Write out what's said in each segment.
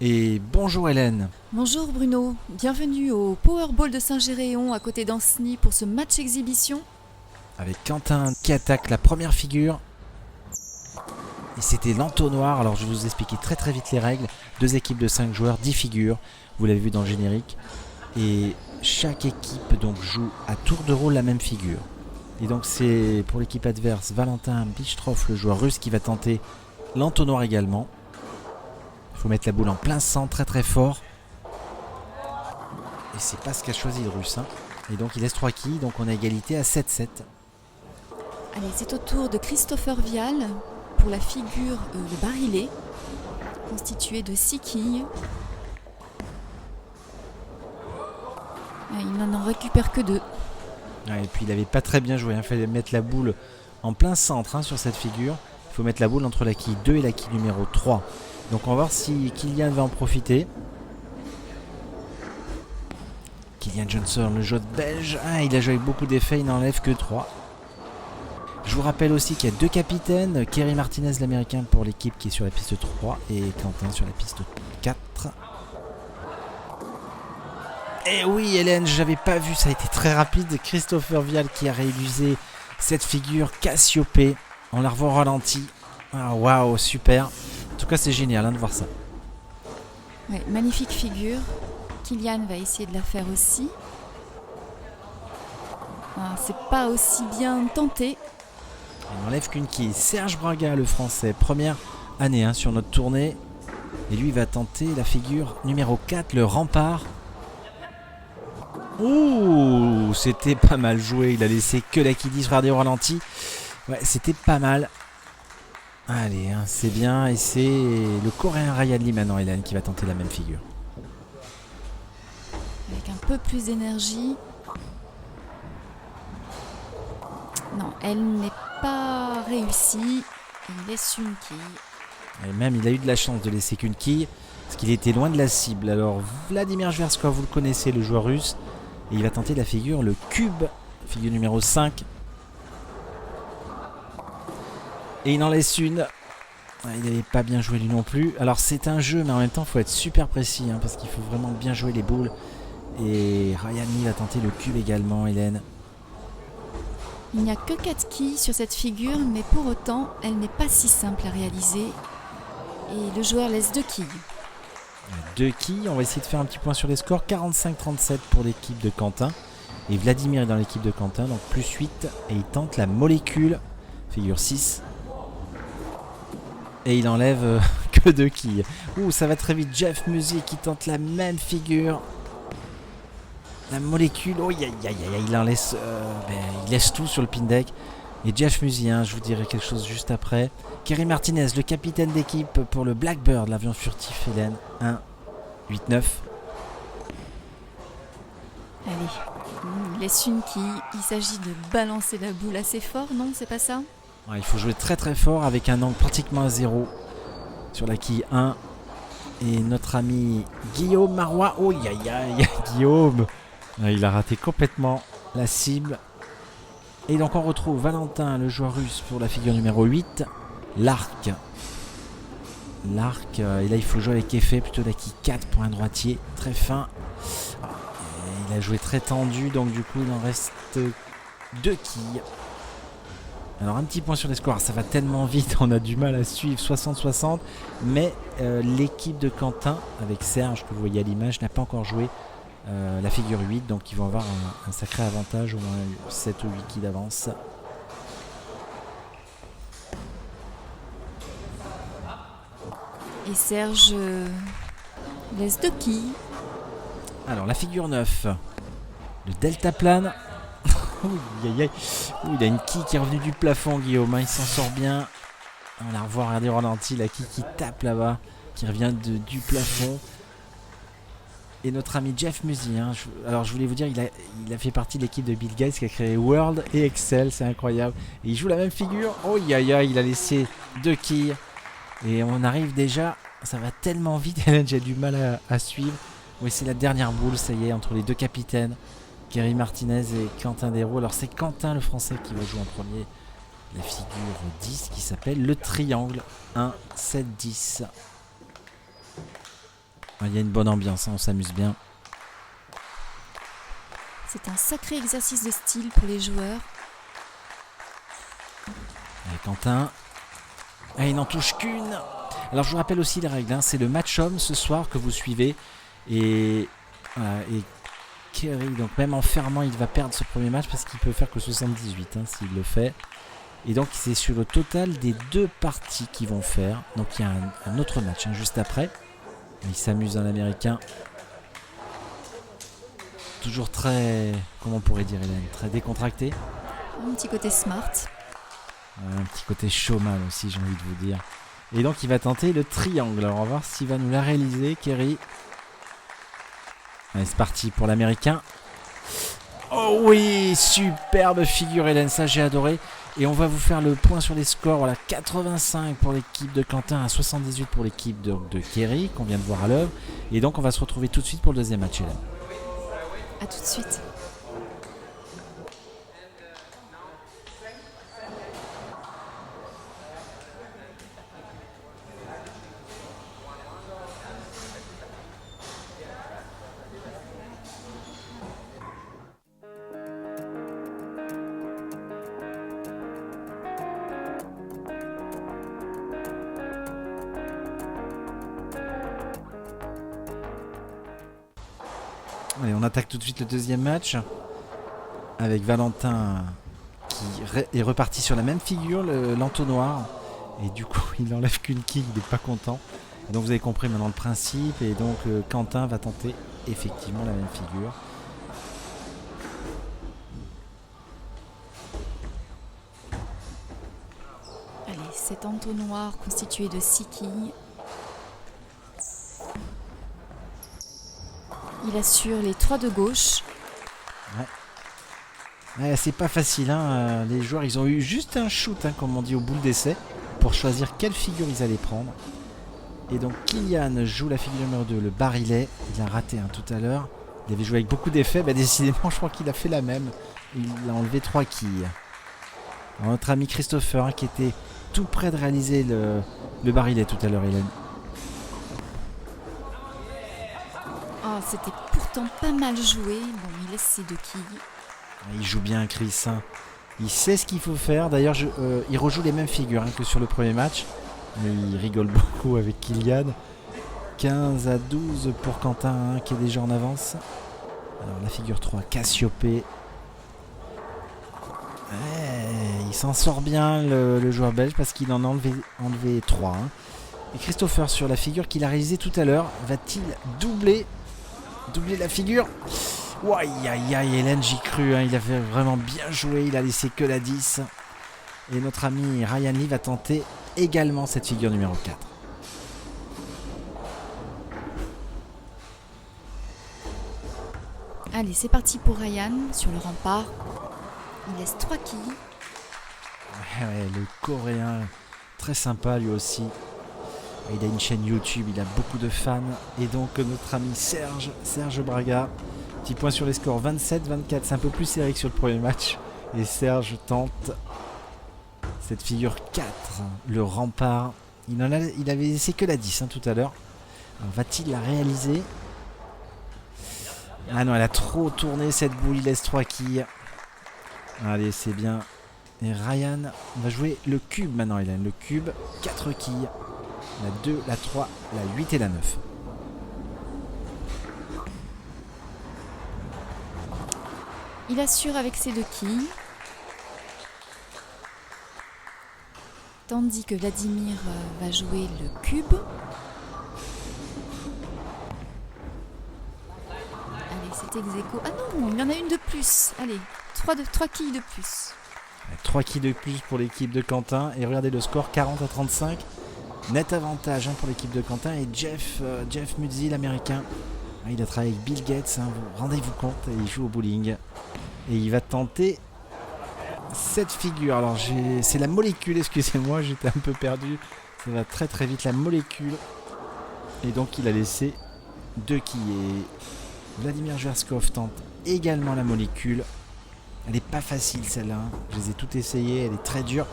Et bonjour Hélène. Bonjour Bruno, bienvenue au Powerball de Saint-Géréon à côté d'Ancenis pour ce match exhibition. Avec Quentin qui attaque la première figure. Et c'était l'entonnoir. Alors je vais vous expliquer très vite les règles. 2 équipes de 5 joueurs, 10 figures. Vous l'avez vu dans le générique. Et chaque équipe donc joue à tour de rôle la même figure. Et donc c'est pour l'équipe adverse Valentin Bichtroff, le joueur russe, qui va tenter l'entonnoir également. Il faut mettre la boule en plein centre, très fort. Et c'est pas ce qu'a choisi le russe. Et donc il laisse 3 quilles, donc on a égalité à 7-7. Allez, c'est au tour de Christopher Vial pour la figure le barillet, constituée de 6 quilles. Il n'en récupère que 2. Et puis il n'avait pas très bien joué. Il fallait mettre la boule en plein centre sur cette figure. Il faut mettre la boule entre la quille 2 et la quille numéro 3. Donc on va voir si Kylian va en profiter. Kylian Johnson, le joueur belge. Il a joué avec beaucoup d'effets, il n'enlève que 3. Je vous rappelle aussi qu'il y a 2 capitaines. Kerry Martinez, l'américain, pour l'équipe qui est sur la piste 3 et Quentin sur la piste 4. Et oui Hélène, j'avais pas vu, ça a été très rapide. Christopher Vial qui a réalisé cette figure Cassiopée. On la revoit au ralenti. Waouh, super. En tout cas c'est génial de voir ça. Ouais, magnifique figure. Kylian va essayer de la faire aussi. C'est pas aussi bien tenté. Il n'enlève qu'une quille. Serge Braga, le français, première année sur notre tournée. Et lui va tenter la figure numéro 4, le rempart. Ouh, c'était pas mal joué. Il a laissé que la quille 10, regardez au ralenti. Ouais, c'était pas mal. Allez, c'est bien. Et c'est le coréen Ryan Lee maintenant, Hélène, qui va tenter la même figure. Avec un peu plus d'énergie. Non, elle n'est pas réussie. Il laisse une quille. Et même, il a eu de la chance de laisser qu'une quille, parce qu'il était loin de la cible. Alors, Vladimir Zverskov, vous le connaissez, le joueur russe. Et il va tenter la figure, le cube, figure numéro 5. Et il en laisse une. Il n'avait pas bien joué lui non plus. Alors c'est un jeu, mais en même temps il faut être super précis, parce qu'il faut vraiment bien jouer les boules. Et Ryan Lee va tenter le cube également, Hélène. Il n'y a que 4 quilles sur cette figure, mais pour autant, elle n'est pas si simple à réaliser. Et le joueur laisse 2 quilles. 2 quilles, on va essayer de faire un petit point sur les scores. 45-37 pour l'équipe de Quentin. Et Vladimir est dans l'équipe de Quentin, donc plus 8. Et il tente la molécule, figure 6. Et il enlève que 2 quilles. Ouh, ça va très vite. Jeff Music qui tente la même figure. La molécule. Oh, il en laisse, il laisse tout sur le pin deck. Et Jeff Music, je vous dirai quelque chose juste après. Kerry Martinez, le capitaine d'équipe pour le Blackbird, l'avion furtif, Hélène. 1, 8, 9. Allez, il laisse une quille. Il s'agit de balancer la boule assez fort, non? C'est pas ça? Il faut jouer très fort avec un angle pratiquement à 0 sur la quille 1. Et notre ami Guillaume Marois. Oh, Guillaume. Il a raté complètement la cible. Et donc on retrouve Valentin, le joueur russe, pour la figure numéro 8. L'arc. Et là il faut jouer avec effet, plutôt la quille 4 pour un droitier. Très fin. Et il a joué très tendu, donc du coup il en reste 2 quilles. Alors un petit point sur les scores, ça va tellement vite, on a du mal à suivre, 60-60, mais l'équipe de Quentin, avec Serge, que vous voyez à l'image, n'a pas encore joué la figure 8, donc ils vont avoir un sacré avantage, au moins 7 ou 8 quilles d'avance. Et Serge laisse 2 quilles. Alors la figure 9, le deltaplane. Il a une quille qui est revenue du plafond, Guillaume, il s'en sort bien. On la revoit, regardez au ralenti, la quille qui tape là-bas, qui revient du plafond. Et notre ami Jeff Music, alors je voulais vous dire, il a fait partie de l'équipe de Bill Gates qui a créé World et Excel, c'est incroyable. Et il joue la même figure, il a laissé 2 quilles. Et on arrive déjà, ça va tellement vite, j'ai du mal à suivre. Oui, c'est la dernière boule, ça y est, entre les 2 capitaines. Kerry Martinez et Quentin Desraux. Alors c'est Quentin le français qui va jouer en premier la figure 10 qui s'appelle le triangle 1, 7, 10. Il y a une bonne ambiance, hein, on s'amuse bien. C'est un sacré exercice de style pour les joueurs. Allez, Quentin. Ah, il n'en touche qu'une. Alors je vous rappelle aussi les règles, hein. C'est le match homme ce soir que vous suivez. Et Kerry, donc même en fermant, il va perdre ce premier match parce qu'il peut faire que 78 s'il le fait. Et donc c'est sur le total des 2 parties qu'ils vont faire. Donc il y a un autre match juste après. Il s'amuse l'américain. Toujours très, comment on pourrait dire Hélène, très décontracté. Un petit côté smart. Un petit côté showman aussi, j'ai envie de vous dire. Et donc il va tenter le triangle. Alors on va voir s'il va nous la réaliser, Kerry. Allez, c'est parti pour l'américain. Oh oui, superbe figure Hélène, ça j'ai adoré. Et on va vous faire le point sur les scores. Voilà, 85 pour l'équipe de Quentin, à 78 pour l'équipe de Kerry, qu'on vient de voir à l'œuvre. Et donc on va se retrouver tout de suite pour le deuxième match, Hélène. A tout de suite. Allez, on attaque tout de suite le deuxième match avec Valentin qui est reparti sur la même figure, l'entonnoir, et du coup il n'enlève qu'une quille, il n'est pas content. Et donc vous avez compris maintenant le principe, et donc Quentin va tenter effectivement la même figure. Allez, cet entonnoir constitué de 6 quilles. Il assure les 3 de gauche. Ouais, c'est pas facile, hein. Les joueurs ils ont eu juste un shoot, comme on dit, au boule d'essai pour choisir quelle figure ils allaient prendre. Et donc Kylian joue la figure numéro 2, le barillet. Il a raté tout à l'heure. Il avait joué avec beaucoup d'effets, décidément je crois qu'il a fait la même. Il a enlevé 3 quilles. Alors, notre ami Christopher qui était tout près de réaliser le barillet tout à l'heure, Hélène. Oh, c'était pourtant pas mal joué. Bon, il laisse ses 2 quilles. Il joue bien, Chris. Il sait ce qu'il faut faire. D'ailleurs, il rejoue les mêmes figures que sur le premier match. Mais il rigole beaucoup avec Kylian. 15-12 pour Quentin, qui est déjà en avance. Alors, la figure 3, Cassiopée. Il s'en sort bien, le joueur belge, parce qu'il en a enlevé 3. Et Christopher, sur la figure qu'il a réalisée tout à l'heure, va-t-il doubler la figure? Aïe aïe aïe, Hélène, j'y cru, il avait vraiment bien joué, il a laissé que la 10. Et notre ami Ryan Lee va tenter également cette figure numéro 4. Allez, c'est parti pour Ryan sur le rempart. Il laisse 3 quilles. Ouais, le coréen, très sympa lui aussi. Il a une chaîne YouTube, il a beaucoup de fans. Et donc notre ami Serge Braga. Petit point sur les scores, 27-24. C'est un peu plus serré que sur le premier match. Et Serge tente cette figure 4, le rempart. Il avait laissé que la 10 tout à l'heure. Va-t-il la réaliser? Ah non, elle a trop tourné cette boule, il laisse 3 quilles. Allez, c'est bien. Et Ryan va jouer le cube maintenant, Hélène. Le cube, 4 quilles. La 2, la 3, la 8 et la 9. Il assure avec ses 2 quilles. Tandis que Vladimir va jouer le cube. Allez, c'est ex-aequo. Ah non, il y en a une de plus. Allez, 3 quilles de plus. 3 quilles de plus pour l'équipe de Quentin. Et regardez le score, 40-35. Net avantage pour l'équipe de Quentin. Et Jeff Muzzi, l'américain. Il a travaillé avec Bill Gates, rendez-vous compte. Et il joue au bowling. Et il va tenter cette figure. Alors c'est la molécule, excusez-moi, j'étais un peu perdu. Ça va très très vite, la molécule. Et donc il a laissé 2 quilles. Et Vladimir Zverskov tente également la molécule. Elle n'est pas facile celle-là. Je les ai toutes essayées, elle est très dure.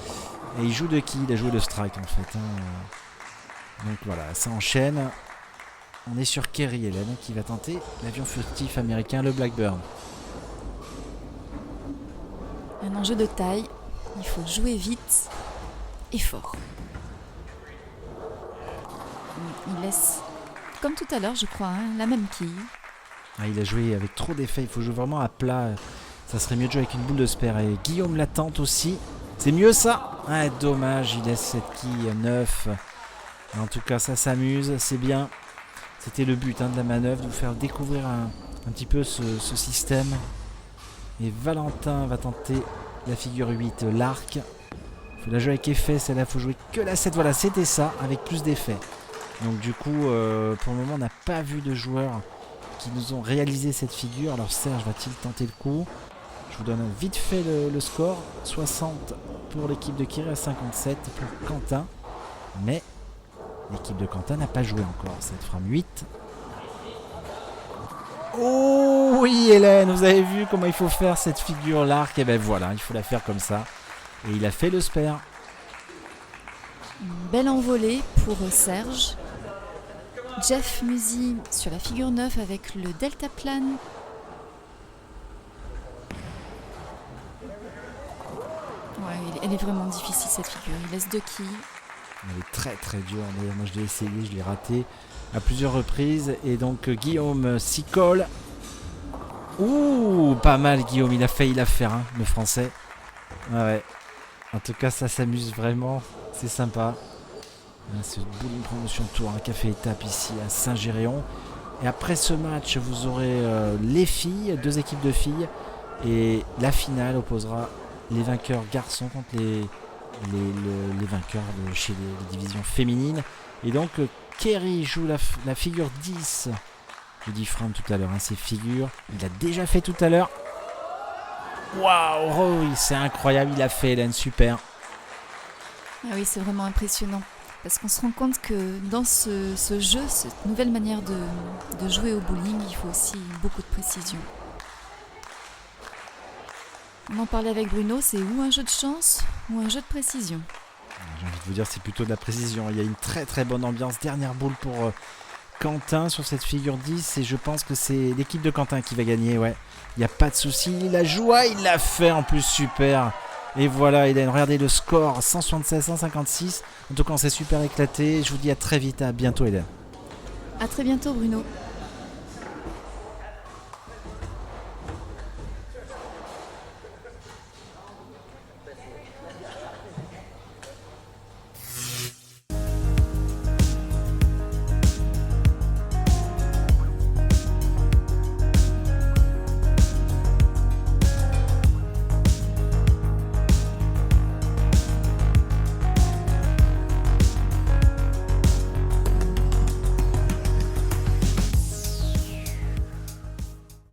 Et il joue 2 quilles, il a joué le strike en fait. Donc voilà, ça enchaîne. On est sur Kerry, Hélène, qui va tenter l'avion furtif américain, le Blackbird. Un enjeu de taille. Il faut jouer vite et fort. Il laisse, comme tout à l'heure, je crois, hein, la même quille. Ah, il a joué avec trop d'effets, il faut jouer vraiment à plat. Ça serait mieux de jouer avec une boule de spare. Et Guillaume la tente aussi. C'est mieux ça. Ah, dommage, il laisse cette quille à 9. En tout cas, ça s'amuse, c'est bien. C'était le but de la manœuvre, de vous faire découvrir un petit peu ce système. Et Valentin va tenter la figure 8, l'arc. Il faut la jouer avec effet, celle-là, il faut jouer que la 7. Voilà, c'était ça, avec plus d'effets. Donc du coup, pour le moment, on n'a pas vu de joueurs qui nous ont réalisé cette figure. Alors Serge va-t-il tenter le coup? Je vous donne vite fait le score. 60 pour l'équipe de Kerry, à 57 pour Quentin. Mais l'équipe de Quentin n'a pas joué encore. Cette frame 8. Oh oui, Hélène, vous avez vu comment il faut faire cette figure, l'arc. Et ben voilà, il faut la faire comme ça. Et il a fait le spare. Une belle envolée pour Serge. Jeff Musi sur la figure 9 avec le deltaplane. Ouais, elle est vraiment difficile cette figure. Il laisse 2 quilles. Elle est très très dure. D'ailleurs, moi je l'ai essayé, je l'ai raté à plusieurs reprises. Et donc Guillaume s'y colle. Ouh, pas mal Guillaume, il a failli la faire, hein, le français. Ouais. En tout cas, ça s'amuse vraiment. C'est sympa. Ce bowling promotion tour, un café étape ici à Saint-Géréon. Et après ce match, vous aurez les filles, 2 équipes de filles. Et la finale opposera les vainqueurs garçons contre les vainqueurs chez les divisions féminines. Et donc Kerry joue la figure 10. Je dis frame tout à l'heure, hein, ces figures. Il a déjà fait tout à l'heure. Waouh, oh oui, c'est incroyable, il a fait, Hélène, super. Ah oui, c'est vraiment impressionnant. Parce qu'on se rend compte que dans ce jeu, cette nouvelle manière de jouer au bowling, il faut aussi beaucoup de précision. On en parlait avec Bruno, c'est ou un jeu de chance ou un jeu de précision. J'ai envie de vous dire, c'est plutôt de la précision. Il y a une très très bonne ambiance. Dernière boule pour Quentin sur cette figure 10. Et je pense que c'est l'équipe de Quentin qui va gagner. Ouais, il n'y a pas de souci. Il a joué, il l'a fait en plus, super. Et voilà, Hélène, regardez le score, 176, 156. En tout cas, on s'est super éclaté. Je vous dis à très vite, à bientôt, Hélène. À très bientôt, Bruno.